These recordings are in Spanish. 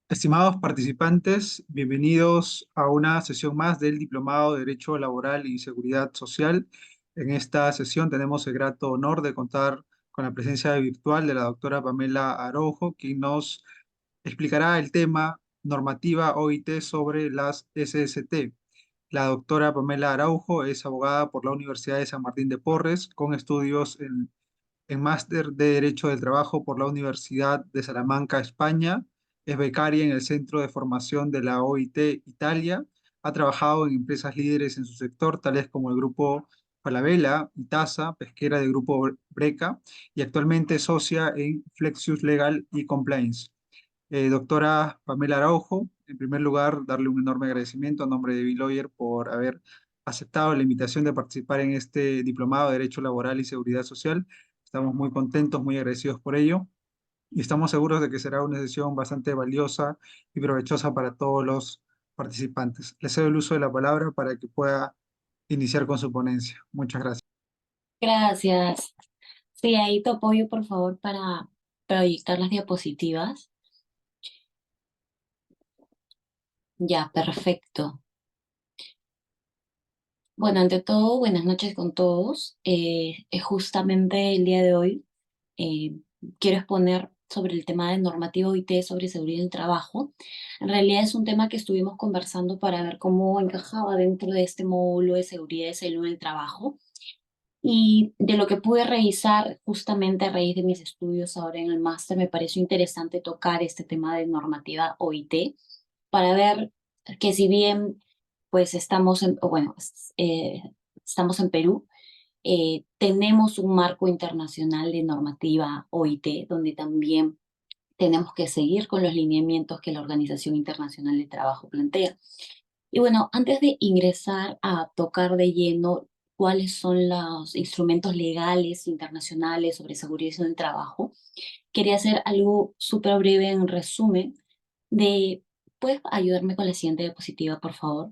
Estimados participantes, bienvenidos a una sesión más del Diplomado de Derecho Laboral y Seguridad Social. En esta sesión tenemos el grato honor de contar con la presencia virtual de la doctora Pamela Araujo, quien nos explicará el tema normativa OIT sobre las SST. La doctora Pamela Araujo es abogada por la Universidad de San Martín de Porres, con estudios en máster de Derecho del Trabajo por la Universidad de Salamanca, España. Es becaria en el Centro de Formación de la OIT Italia. Ha trabajado en empresas líderes en su sector, tales como el Grupo Falabella, Itasa, pesquera del Grupo Breca, y actualmente es socia en Flexius Legal y Compliance. Doctora Pamela Araujo, en primer lugar, darle un enorme agradecimiento a nombre de Biloyer por haber aceptado la invitación de participar en este diplomado de Derecho Laboral y Seguridad Social. Estamos muy contentos, muy agradecidos por ello y estamos seguros de que será una sesión bastante valiosa y provechosa para todos los participantes. Le cedo el uso de la palabra para que pueda iniciar con su ponencia. Muchas gracias. Gracias. Sí, ahí tu apoyo, por favor, para proyectar las diapositivas. Ya, perfecto. Bueno, ante todo, buenas noches con todos. Justamente el día de hoy eh, quiero exponer sobre el tema de normativa OIT sobre seguridad del trabajo. En realidad es un tema que estuvimos conversando para ver cómo encajaba dentro de este módulo de seguridad y salud en el trabajo. Y de lo que pude revisar justamente a raíz de mis estudios ahora en el máster, me pareció interesante tocar este tema de normativa OIT para ver que si bien pues estamos en, o bueno, estamos en Perú, tenemos un marco internacional de normativa OIT donde también tenemos que seguir con los lineamientos que la Organización Internacional de Trabajo plantea. Y bueno, antes de ingresar a tocar de lleno cuáles son los instrumentos legales internacionales sobre seguridad en el trabajo, quería hacer algo súper breve en resumen de, ¿puedes ayudarme con la siguiente diapositiva, por favor?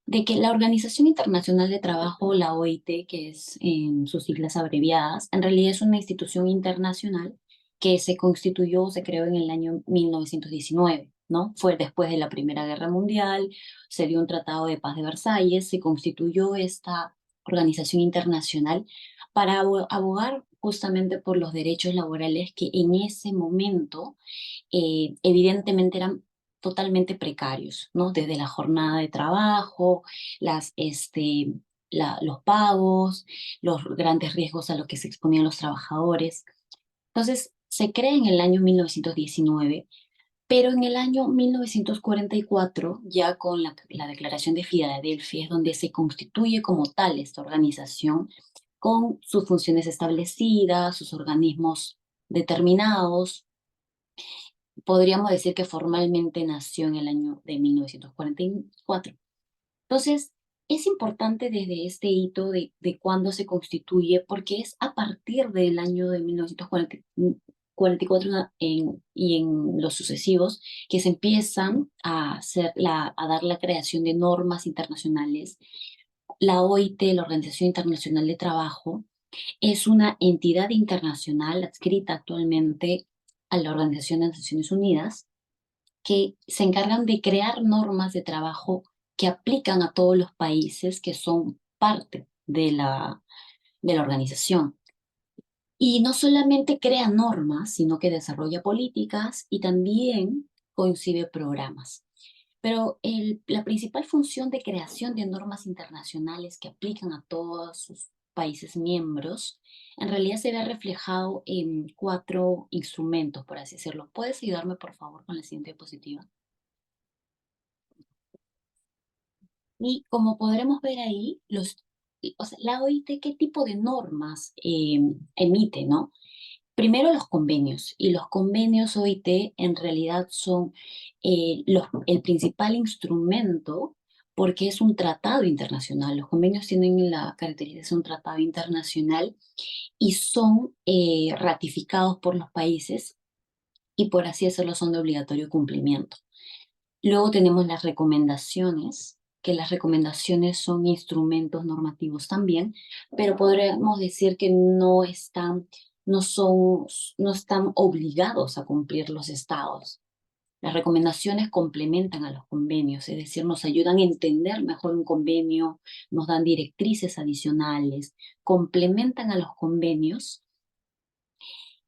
De que la Organización Internacional de Trabajo, la OIT, que es en sus siglas abreviadas, en realidad es una institución internacional que se constituyó, se creó en el año 1919, ¿no? Fue después de la Primera Guerra Mundial, se dio un tratado de paz de Versalles, se constituyó esta organización internacional para abogar justamente por los derechos laborales que en ese momento evidentemente eran totalmente precarios, ¿no? Desde la jornada de trabajo, los pagos, los grandes riesgos a los que se exponían los trabajadores. Entonces, se crea en el año 1919, pero en el año 1944, ya con la Declaración de Filadelfia, es donde se constituye como tal esta organización con sus funciones establecidas, sus organismos determinados. Podríamos decir que formalmente nació en el año de 1944. Entonces, es importante desde este hito de cuándo se constituye, porque es a partir del año de 1944 y en los sucesivos que se empiezan a dar la creación de normas internacionales. La OIT, la Organización Internacional de Trabajo, es una entidad internacional adscrita actualmente a la Organización de Naciones Unidas que se encargan de crear normas de trabajo que aplican a todos los países que son parte de la organización. Y no solamente crea normas, sino que desarrolla políticas y también concibe programas. Pero la principal función de creación de normas internacionales que aplican a todos sus países miembros, en realidad se ve reflejado en cuatro instrumentos, por así decirlo. ¿Puedes ayudarme, por favor, con la siguiente diapositiva? Y como podremos ver ahí, o sea, la OIT, ¿qué tipo de normas emite, no? Primero los convenios, y los convenios OIT en realidad son el principal instrumento porque es un tratado internacional. Los convenios tienen la característica de ser un tratado internacional y son ratificados por los países y por así decirlo son de obligatorio cumplimiento. Luego tenemos las recomendaciones, que las recomendaciones son instrumentos normativos también, pero podríamos decir que no están obligados a cumplir los estados. Las recomendaciones complementan a los convenios, es decir, nos ayudan a entender mejor un convenio, nos dan directrices adicionales, complementan a los convenios.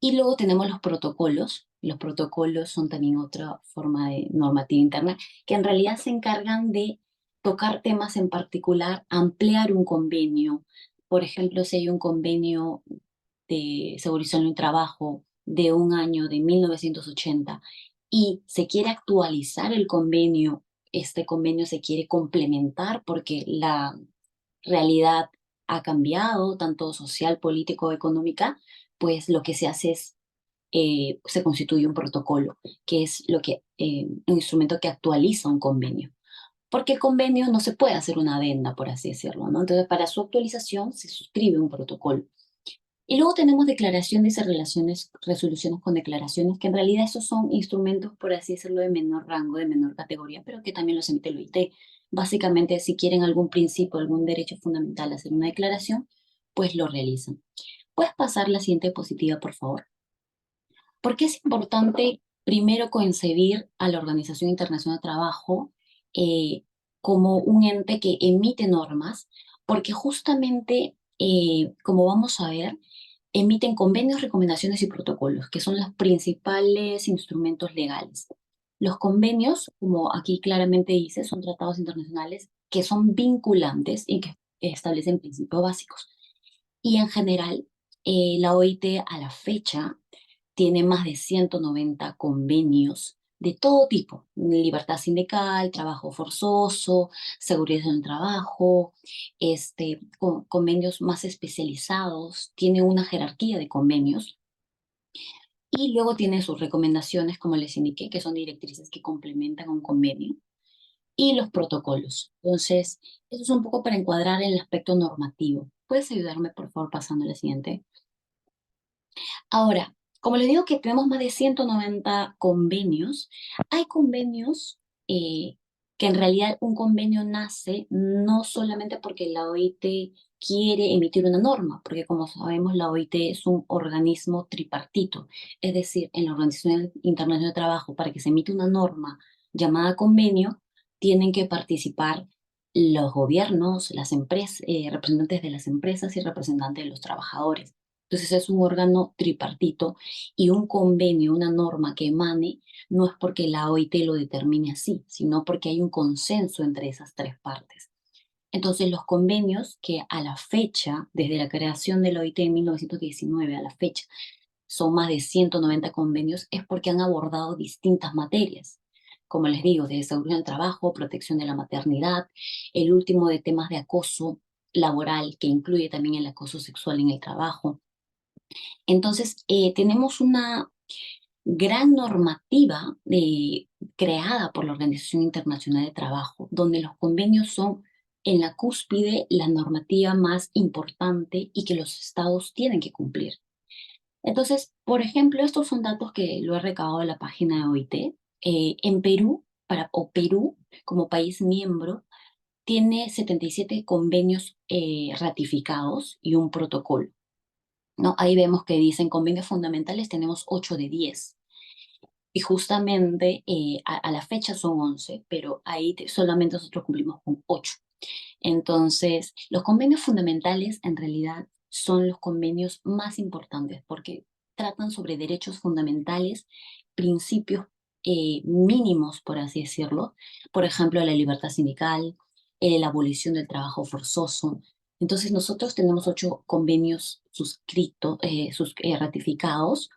Y luego tenemos los protocolos. Los protocolos son también otra forma de normativa interna que en realidad se encargan de tocar temas en particular, ampliar un convenio. Por ejemplo, si hay un convenio de seguridad en el trabajo de un año de 1980 y se quiere actualizar el convenio, este convenio se quiere complementar porque la realidad ha cambiado, tanto social, político, económica, pues lo que se hace es, se constituye un protocolo, que es un instrumento que actualiza un convenio. Porque el convenio no se puede hacer una adenda, por así decirlo, ¿no? Entonces, para su actualización se suscribe un protocolo. Y luego tenemos declaraciones y relaciones, resoluciones con declaraciones, que en realidad esos son instrumentos, por así decirlo, de menor rango, de menor categoría, pero que también los emite el OIT. Básicamente, si quieren algún principio, algún derecho fundamental hacer una declaración, pues lo realizan. ¿Puedes pasar la siguiente diapositiva, por favor? ¿Por qué es importante primero concebir a la Organización Internacional de Trabajo eh, como un ente que emite normas? Porque justamente, como vamos a ver, emiten convenios, recomendaciones y protocolos, que son los principales instrumentos legales. Los convenios, como aquí claramente dice, son tratados internacionales que son vinculantes y que establecen principios básicos. Y en general, la OIT a la fecha tiene más de 190 convenios de todo tipo: libertad sindical, trabajo forzoso, seguridad en el trabajo, convenios más especializados, tiene una jerarquía de convenios y luego tiene sus recomendaciones, como les indiqué, que son directrices que complementan un convenio, y los protocolos. Entonces, eso es un poco para encuadrar el aspecto normativo. ¿Puedes ayudarme, por favor, pasando a la siguiente? Ahora, como les digo que tenemos más de 190 convenios, hay convenios que en realidad un convenio nace no solamente porque la OIT quiere emitir una norma, porque como sabemos la OIT es un organismo tripartito, es decir, en la Organización Internacional de Trabajo, para que se emita una norma llamada convenio, tienen que participar los gobiernos, las empresas, representantes de las empresas y representantes de los trabajadores. Entonces es un órgano tripartito y un convenio, una norma que emane, no es porque la OIT lo determine así, sino porque hay un consenso entre esas tres partes. Entonces los convenios que a la fecha, desde la creación de la OIT en 1919 a la fecha, son más de 190 convenios, es porque han abordado distintas materias. Como les digo, de seguridad del trabajo, protección de la maternidad, el último de temas de acoso laboral, que incluye también el acoso sexual en el trabajo. Entonces, tenemos una gran normativa creada por la Organización Internacional de Trabajo, donde los convenios son en la cúspide la normativa más importante y que los estados tienen que cumplir. Entonces, por ejemplo, estos son datos que lo he recabado de la página de OIT. En Perú, Perú, como país miembro, tiene 77 convenios ratificados y un protocolo, ¿no? Ahí vemos que dicen convenios fundamentales, tenemos 8 de 10. Y justamente a la fecha son 11, pero ahí solamente nosotros cumplimos con 8. Entonces, los convenios fundamentales en realidad son los convenios más importantes porque tratan sobre derechos fundamentales, principios mínimos, por así decirlo. Por ejemplo, la libertad sindical, la abolición del trabajo forzoso. Entonces, nosotros tenemos 8 convenios suscritos, ratificados,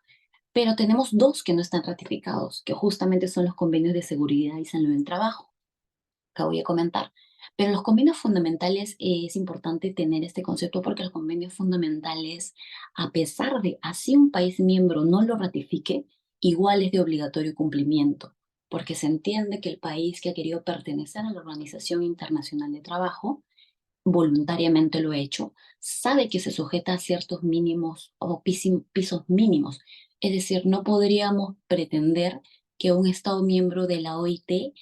pero tenemos 2 que no están ratificados, que justamente son los convenios de seguridad y salud en el trabajo, que voy a comentar. Pero los convenios fundamentales, es importante tener este concepto porque los convenios fundamentales, a pesar de así un país miembro no lo ratifique, igual es de obligatorio cumplimiento, porque se entiende que el país que ha querido pertenecer a la Organización Internacional de Trabajo voluntariamente lo ha hecho, sabe que se sujeta a ciertos mínimos o pisos mínimos. Es decir, no podríamos pretender que un Estado miembro de la OIT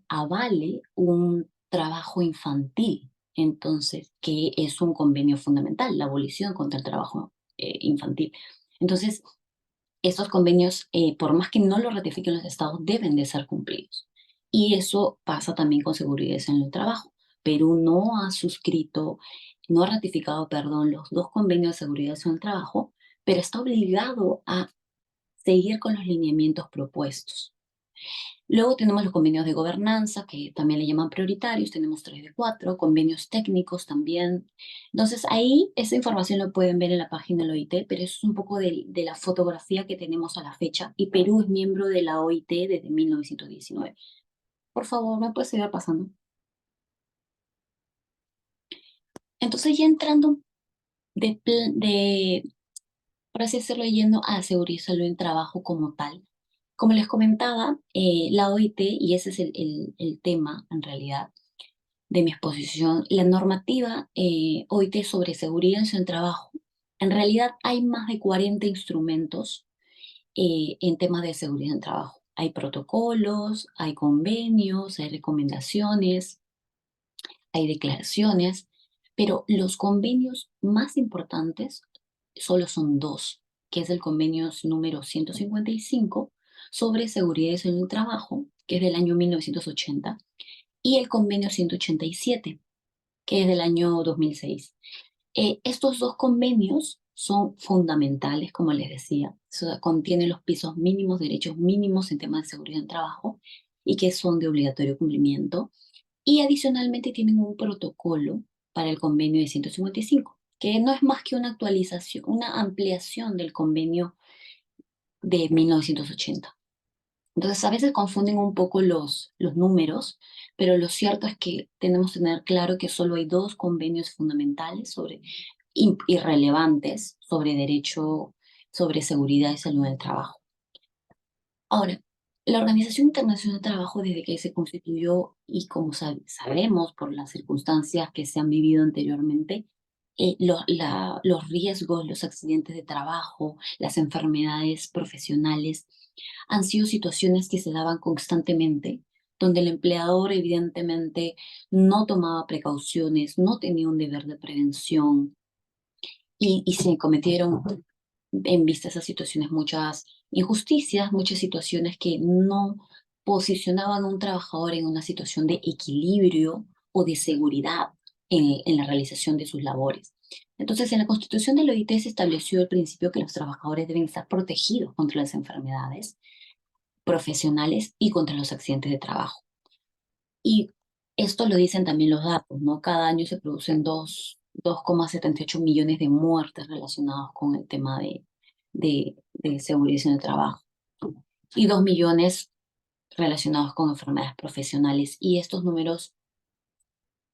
avale un trabajo infantil. Entonces, que es un convenio fundamental, la abolición contra el trabajo infantil. Entonces, Estos convenios, por más que no lo ratifiquen los estados, deben de ser cumplidos. Y eso pasa también con seguridad en el trabajo. Perú no ha suscrito, no ha ratificado, perdón, los dos convenios de seguridad en el trabajo, pero está obligado a seguir con los lineamientos propuestos. Luego tenemos los convenios de gobernanza, que también le llaman prioritarios, tenemos 3 de 4 convenios técnicos también. Entonces ahí esa información lo pueden ver en la página de la OIT, pero eso es un poco de la fotografía que tenemos a la fecha. Y Perú es miembro de la OIT desde 1919. Por favor, ¿me puedes seguir pasando? Entonces ya entrando por así decirlo, yendo a seguridad y salud en trabajo como tal. Como les comentaba, la OIT, y ese es el tema en realidad, de mi exposición, la normativa OIT sobre seguridad en el trabajo. En realidad hay más de 40 instrumentos en temas de seguridad en el trabajo. Hay protocolos, hay convenios, hay recomendaciones, hay declaraciones, pero los convenios más importantes solo son dos, que es el convenio número 155 sobre seguridad en el trabajo, que es del año 1980, y el convenio 187 que es del año 2006. Estos dos convenios son fundamentales, como les decía, contienen los pisos mínimos, derechos mínimos en temas de seguridad en trabajo y que son de obligatorio cumplimiento. Y adicionalmente tienen un protocolo para el convenio de 155, que no es más que una actualización, una ampliación del convenio de 1980. Entonces, a veces confunden un poco los números, pero lo cierto es que tenemos que tener claro que solo hay dos convenios fundamentales irrelevantes sobre derecho, sobre seguridad y salud del trabajo. Ahora, la Organización Internacional del Trabajo, desde que se constituyó y como sabemos por las circunstancias que se han vivido anteriormente, los riesgos, los accidentes de trabajo, las enfermedades profesionales han sido situaciones que se daban constantemente, donde el empleador evidentemente no tomaba precauciones, no tenía un deber de prevención y se cometieron en vista a esas situaciones muchas injusticias, muchas situaciones que no posicionaban a un trabajador en una situación de equilibrio o de seguridad en la realización de sus labores. Entonces, en la Constitución de la OIT se estableció el principio que los trabajadores deben estar protegidos contra las enfermedades profesionales y contra los accidentes de trabajo. Y esto lo dicen también los datos, ¿no? Cada año se producen 2,78 millones de muertes relacionadas con el tema de seguridad en el trabajo y 2 millones relacionados con enfermedades profesionales. Y estos números,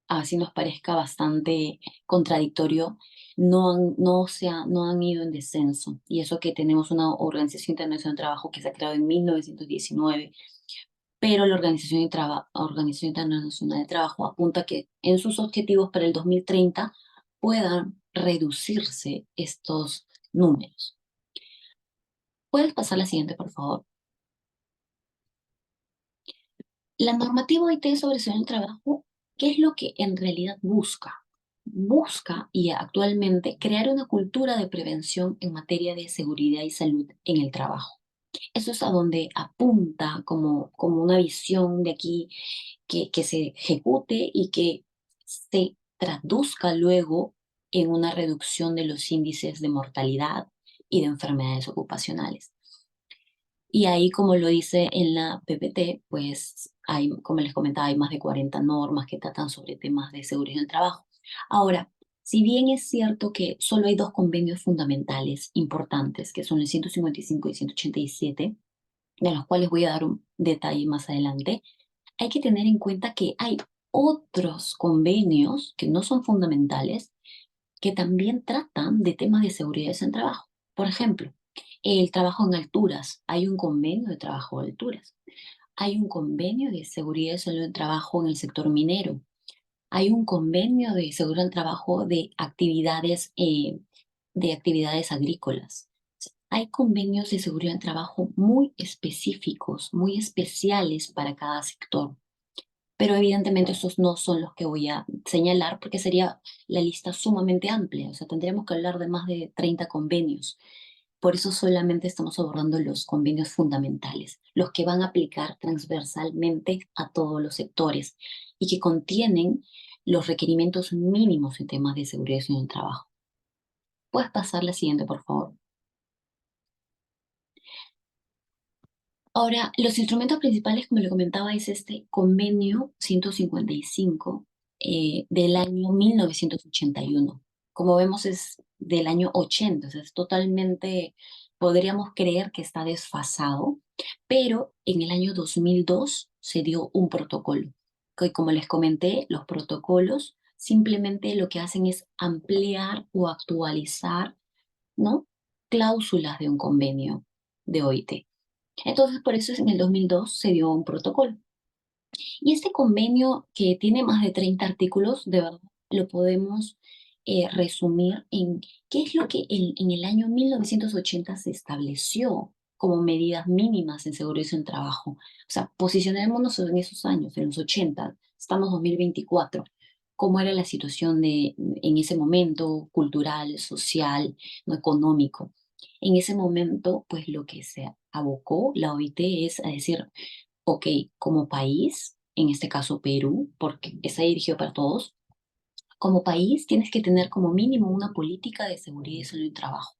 así nos parezca bastante contradictorio, no han ido en descenso. Y eso que tenemos una Organización Internacional del Trabajo que se ha creado en 1919, pero la Organización Internacional del Trabajo apunta que en sus objetivos para el 2030 puedan reducirse estos números. ¿Puedes pasar la siguiente, por favor? La normativa OIT sobre seguridad del trabajo, ¿qué es lo que en realidad busca? Busca y actualmente crear una cultura de prevención en materia de seguridad y salud en el trabajo. Eso es a donde apunta como una visión de aquí que se ejecute y que se traduzca luego en una reducción de los índices de mortalidad y de enfermedades ocupacionales. Y ahí, como lo dice en la PPT, pues hay, como les comentaba, hay más de 40 normas que tratan sobre temas de seguridad en el trabajo. Ahora, si bien es cierto que solo hay dos convenios fundamentales importantes, que son el 155 y 187, de los cuales voy a dar un detalle más adelante, hay que tener en cuenta que hay otros convenios que no son fundamentales que también tratan de temas de seguridad en el trabajo. Por ejemplo, el trabajo en alturas. Hay un convenio de trabajo de alturas. Hay un convenio de seguridad y salud en trabajo en el sector minero. Hay un convenio de seguridad del trabajo de actividades agrícolas. Hay convenios de seguridad del trabajo muy específicos, muy especiales para cada sector. Pero evidentemente estos no son los que voy a señalar porque sería la lista sumamente amplia. O sea, tendríamos que hablar de más de 30 convenios. Por eso solamente estamos abordando los convenios fundamentales, los que van a aplicar transversalmente a todos los sectores y que contienen los requerimientos mínimos en temas de seguridad en el trabajo. ¿Puedes pasar la siguiente, por favor? Ahora, los instrumentos principales, como le comentaba, es este convenio 155 del año 1981. Como vemos, es del año 80, o sea, es totalmente, podríamos creer que está desfasado, pero en el año 2002 se dio un protocolo, que como les comenté, los protocolos simplemente lo que hacen es ampliar o actualizar, ¿no? Cláusulas de un convenio de OIT. Entonces, por eso en el 2002 se dio un protocolo. Y este convenio, que tiene más de 30 artículos, de verdad lo podemos resumir en qué es lo que en el año 1980 se estableció como medidas mínimas en seguridad y en trabajo. O sea, posicionémonos en esos años, en los 80, estamos en 2024. ¿Cómo era la situación en ese momento cultural, social, no económico? En ese momento, pues lo que se abocó la OIT es a decir, ok, como país, en este caso Perú, porque está dirigido para todos, como país tienes que tener como mínimo una política de seguridad y salud y trabajo,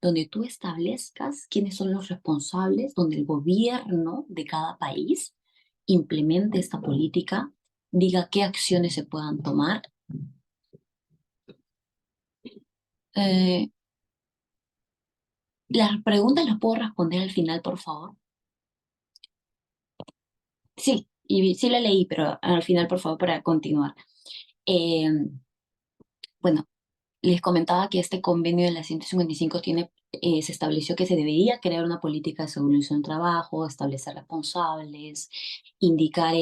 donde tú establezcas quiénes son los responsables, donde el gobierno de cada país implemente esta política, diga qué acciones se puedan tomar. Eh, las preguntas las puedo responder al final, por favor. Sí, y sí la leí, pero al final, por favor, para continuar. Eh, bueno, les comentaba que este convenio de la 155 se estableció que se debería crear una política de seguridad en el trabajo, establecer responsables, indicar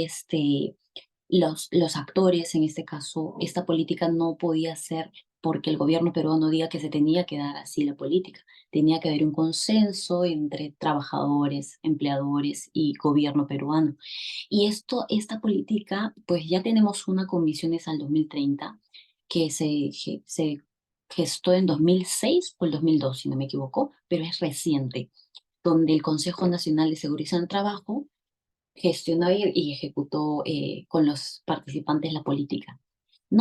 los actores. En este caso, esta política no podía ser porque el gobierno peruano diga que se tenía que dar así la política. Tenía que haber un consenso entre trabajadores, empleadores y gobierno peruano. Y esta política, pues ya tenemos una con visiones al 2030 que se gestó en 2006 o el 2002, si no me equivoco, pero es reciente, donde el Consejo Nacional de Seguridad del Trabajo gestionó y ejecutó con los participantes la política. Que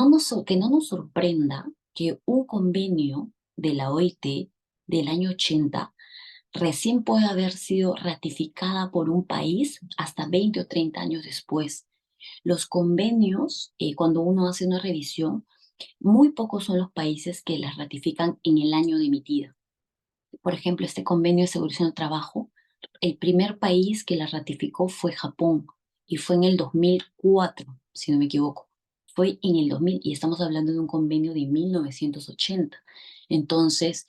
no nos sorprenda que un convenio de la OIT del año 80 recién puede haber sido ratificada por un país hasta 20 o 30 años después. Los convenios, cuando uno hace una revisión, muy pocos son los países que las ratifican en el año de emitida. Por ejemplo, este convenio de seguridad del trabajo, el primer país que la ratificó fue Japón y fue en el 2004, si no me equivoco. Fue en el 2000 y estamos hablando de un convenio de 1980. Entonces,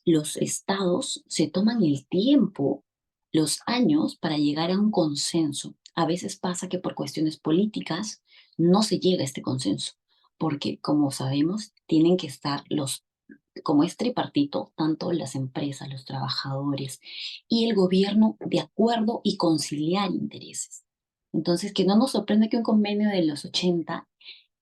los estados se toman el tiempo, los años para llegar a un consenso. A veces pasa que por cuestiones políticas no se llega a este consenso, porque como sabemos, tienen que estar como es tripartito, tanto las empresas, los trabajadores y el gobierno de acuerdo y conciliar intereses. Entonces, que no nos sorprenda que un convenio de los 80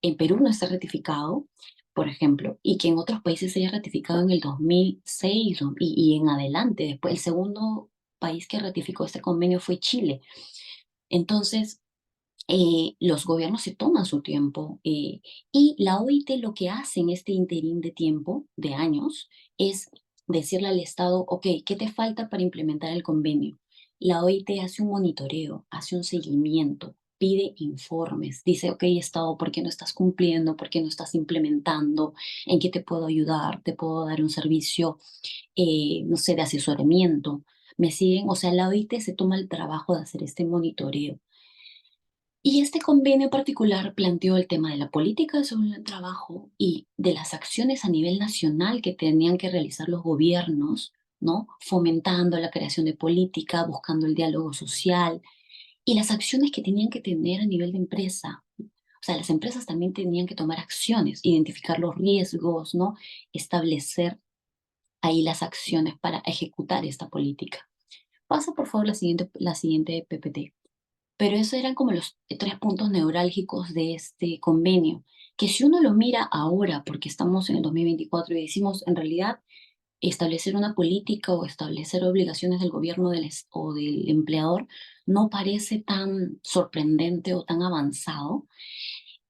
en Perú no esté ratificado, por ejemplo, y que en otros países se haya ratificado en el 2006 y en adelante. Después, el segundo país que ratificó este convenio fue Chile. Entonces, los gobiernos se toman su tiempo y la OIT lo que hace en este interín de tiempo, de años, es decirle al Estado, ok, ¿qué te falta para implementar el convenio? La OIT hace un monitoreo, hace un seguimiento, pide informes, dice, ok, Estado, ¿por qué no estás cumpliendo? ¿Por qué no estás implementando? ¿En qué te puedo ayudar? ¿Te puedo dar un servicio, no sé, de asesoramiento? ¿Me siguen? O sea, la OIT se toma el trabajo de hacer este monitoreo. Y este convenio particular planteó el tema de la política sobre el trabajo y de las acciones a nivel nacional que tenían que realizar los gobiernos, ¿no? Fomentando la creación de política, buscando el diálogo social y las acciones que tenían que tener a nivel de empresa. O sea, las empresas también tenían que tomar acciones, identificar los riesgos, ¿no? Establecer ahí las acciones para ejecutar esta política. Pasa por favor la siguiente PPT. Pero esos eran como los tres puntos neurálgicos de este convenio, que si uno lo mira ahora, porque estamos en el 2024 y decimos, en realidad, establecer una política o establecer obligaciones del gobierno o del empleador no parece tan sorprendente o tan avanzado.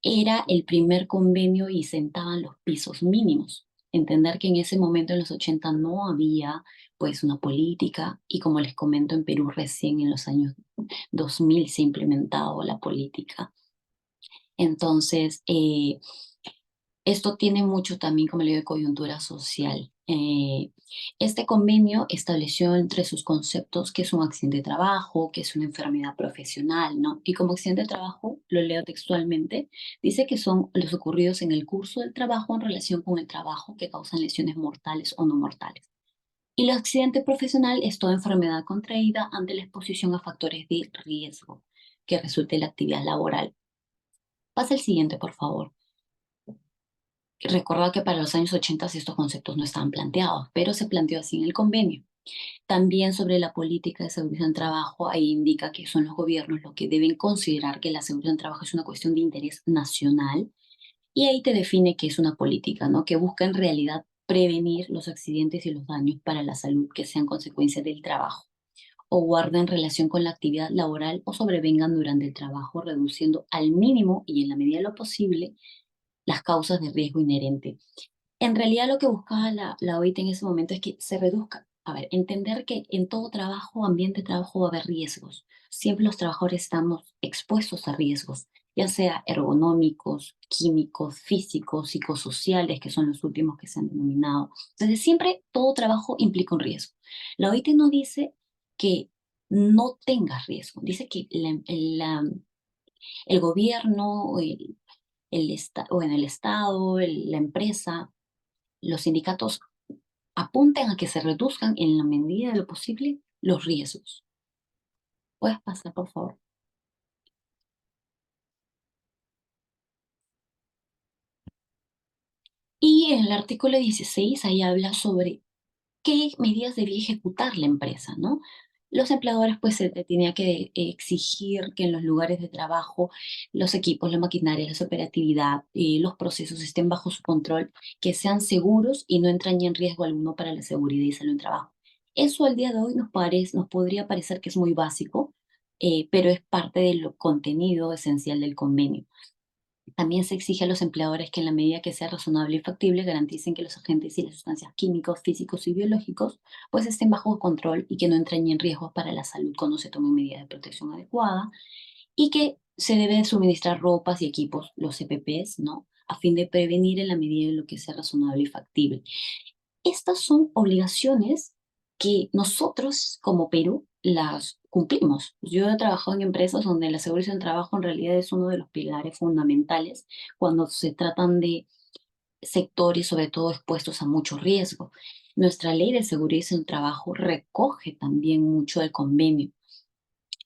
Era el primer convenio y sentaban los pisos mínimos. Entender que en ese momento, en los 80 no había pues una política y como les comento, en Perú recién en los años 2000 se ha implementado la política. Entonces, esto tiene mucho también, como le digo, de coyuntura social. Este convenio estableció entre sus conceptos que es un accidente de trabajo, que es una enfermedad profesional, ¿no? Y como accidente de trabajo, lo leo textualmente, dice que son los ocurridos en el curso del trabajo en relación con el trabajo que causan lesiones mortales o no mortales. Y el accidente profesional es toda enfermedad contraída ante la exposición a factores de riesgo que resulte de la actividad laboral. Pasa el siguiente, por favor. Recordad que para los años 80 estos conceptos no estaban planteados, pero se planteó así en el convenio. También sobre la política de seguridad en trabajo, ahí indica que son los gobiernos los que deben considerar que la seguridad en trabajo es una cuestión de interés nacional y ahí te define que es una política, ¿no? Que busca en realidad prevenir los accidentes y los daños para la salud que sean consecuencia del trabajo o guarden relación con la actividad laboral o sobrevengan durante el trabajo, reduciendo al mínimo y en la medida de lo posible las causas de riesgo inherente. En realidad lo que buscaba la OIT en ese momento es que se reduzca. A ver, entender que en todo trabajo, ambiente de trabajo va a haber riesgos. Siempre los trabajadores estamos expuestos a riesgos, ya sea ergonómicos, químicos, físicos, psicosociales, que son los últimos que se han denominado. Entonces, siempre todo trabajo implica un riesgo. La OIT no dice que no tengas riesgo, dice que el gobierno, o en el Estado, la empresa, los sindicatos apunten a que se reduzcan en la medida de lo posible los riesgos. ¿Puedes pasar, por favor? Y en el artículo 16 ahí habla sobre qué medidas debía ejecutar la empresa, ¿no? Los empleadores pues se le tenía que exigir que en los lugares de trabajo los equipos, la maquinaria, la operatividad, los procesos estén bajo su control, que sean seguros y no entrañen riesgo alguno para la seguridad y salud en trabajo. Eso al día de hoy nos podría parecer que es muy básico, pero es parte del contenido esencial del convenio. También se exige a los empleadores que en la medida que sea razonable y factible garanticen que los agentes y las sustancias químicos, físicos y biológicos pues estén bajo control y que no entren en riesgos para la salud cuando se tomen medidas de protección adecuada y que se debe suministrar ropas y equipos, los EPPs, ¿no? A fin de prevenir en la medida de lo que sea razonable y factible. Estas son obligaciones que nosotros como Perú las cumplimos. Yo he trabajado en empresas donde la seguridad en trabajo en realidad es uno de los pilares fundamentales cuando se tratan de sectores, sobre todo expuestos a mucho riesgo. Nuestra ley de seguridad en trabajo recoge también mucho del convenio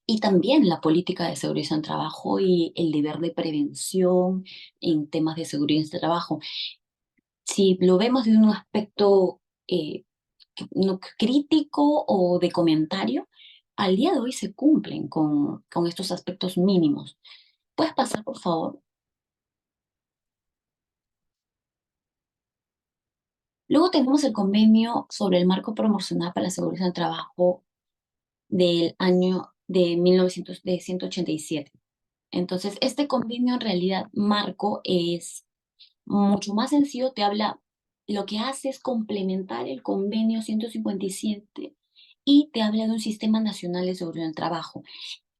y también la política de seguridad en trabajo y el deber de prevención en temas de seguridad en trabajo. Si lo vemos de un aspecto no crítico o de comentario, al día de hoy se cumplen con estos aspectos mínimos. ¿Puedes pasar, por favor? Luego tenemos el convenio sobre el marco promocional para la seguridad del trabajo del año de 187. Entonces, este convenio en realidad marco es mucho más sencillo, te habla, lo que hace es complementar el convenio 157 y te habla de un sistema nacional de seguridad del trabajo.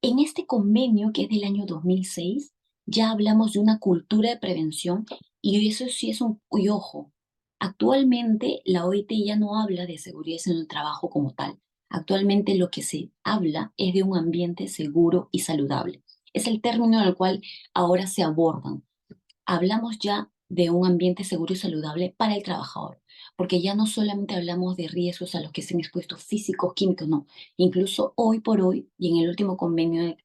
En este convenio, que es del año 2006, ya hablamos de una cultura de prevención y eso sí es y ojo, actualmente la OIT ya no habla de seguridad en el trabajo como tal. Actualmente lo que se habla es de un ambiente seguro y saludable. Es el término al cual ahora se abordan. Hablamos ya de un ambiente seguro y saludable para el trabajador, porque ya no solamente hablamos de riesgos a los que estén expuestos físicos, químicos, no. Incluso hoy por hoy, y en el último convenio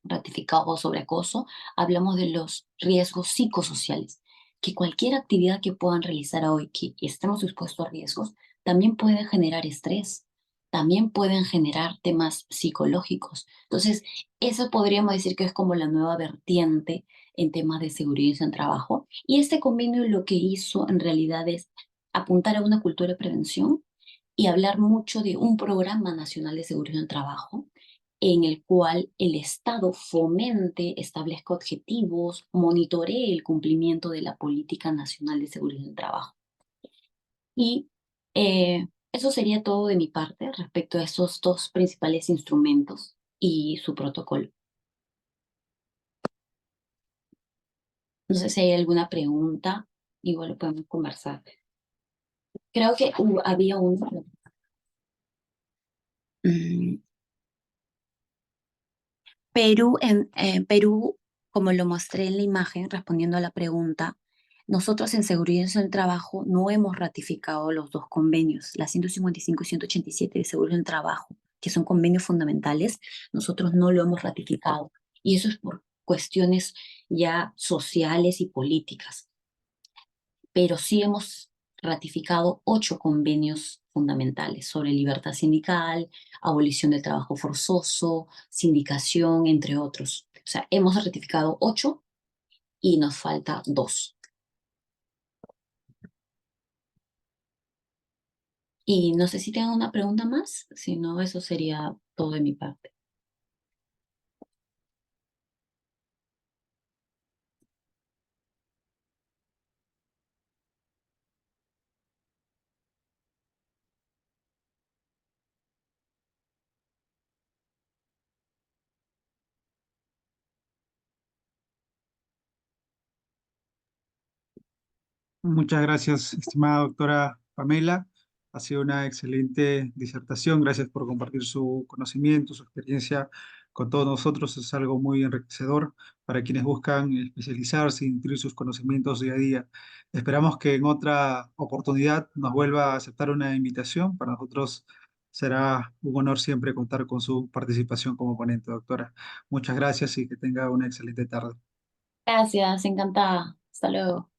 ratificado sobre acoso, hablamos de los riesgos psicosociales, que cualquier actividad que puedan realizar hoy que estemos expuestos a riesgos, también pueden generar estrés, también pueden generar temas psicológicos. Entonces, eso podríamos decir que es como la nueva vertiente en temas de seguridad en trabajo. Y este convenio lo que hizo en realidad es apuntar a una cultura de prevención y hablar mucho de un programa nacional de seguridad en el trabajo en el cual el Estado fomente, establezca objetivos, monitoree el cumplimiento de la Política Nacional de Seguridad en el Trabajo. Y eso sería todo de mi parte respecto a esos dos principales instrumentos y su protocolo. No sé si hay alguna pregunta, igual lo podemos conversar. Creo que había uno. Mm, Perú, como lo mostré en la imagen, respondiendo a la pregunta, nosotros en Seguridad en el Trabajo no hemos ratificado los dos convenios, la 155 y 187 de Seguridad en el Trabajo, que son convenios fundamentales, nosotros no lo hemos ratificado. Y eso es por cuestiones ya sociales y políticas. Pero sí hemos ratificado 8 convenios fundamentales sobre libertad sindical, abolición del trabajo forzoso, sindicación, entre otros. O sea, hemos ratificado 8 y nos falta 2. Y no sé si tengan una pregunta más, si no, eso sería todo de mi parte. Muchas gracias, estimada doctora Pamela. Ha sido una excelente disertación. Gracias por compartir su conocimiento, su experiencia con todos nosotros. Es algo muy enriquecedor para quienes buscan especializarse y nutrir sus conocimientos día a día. Esperamos que en otra oportunidad nos vuelva a aceptar una invitación. Para nosotros será un honor siempre contar con su participación como ponente, doctora. Muchas gracias y que tenga una excelente tarde. Gracias, encantada. Hasta luego.